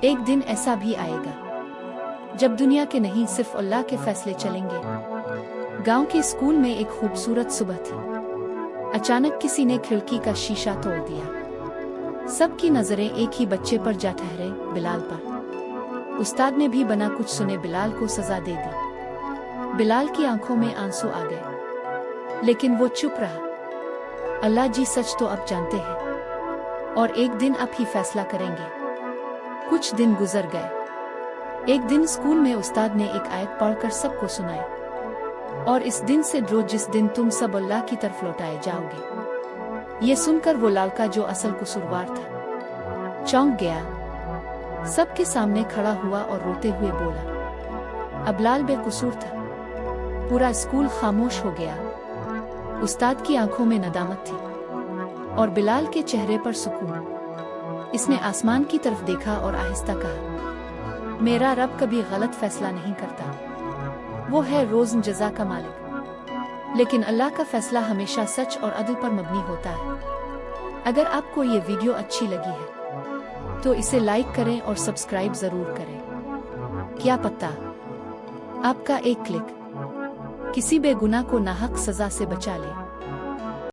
एक दिन ऐसा भी आएगा जब दुनिया के नहीं सिर्फ अल्लाह के फैसले चलेंगे। गांव के स्कूल में एक खूबसूरत सुबह थी। अचानक किसी ने खिड़की का शीशा तोड़ दिया। सबकी नजरें एक ही बच्चे पर जा ठहरे, बिलाल पर। उस्ताद ने भी बना कुछ सुने बिलाल को सजा दे दी। बिलाल की आंखों में आंसू आ गए, लेकिन वो चुप रहा। अल्लाह जी सच तो अब जानते हैं, और एक दिन अब ही फैसला करेंगे। कुछ दिन गुजर गए। एक दिन स्कूल में उस्ताद ने एक आयत पढ़कर सबको सुनाई, और इस दिन से रोज जिस दिन तुम सब अल्लाह की तरफ लौटाए जाओगे। ये सुनकर वो लड़का जो असल कसूरवार था चौंक गया। सबके सामने खड़ा हुआ और रोते हुए बोला, अब लाल बेकसूर था। पूरा स्कूल खामोश हो गया। उस्ताद की आंखों में नदामत थी और बिलाल के चेहरे पर सुकून। इसने आसमान की तरफ देखा और आहिस्ता कहा, मेरा रब कभी गलत फैसला नहीं करता। वो है रोज़ जज़ा का मालिक, लेकिन अल्लाह का फैसला हमेशा सच और अदल पर मबनी होता है। अगर आपको ये वीडियो अच्छी लगी है तो इसे लाइक करें और सब्सक्राइब जरूर करें। क्या पता आपका एक क्लिक किसी बेगुनाह को नाहक सजा से बचा ले।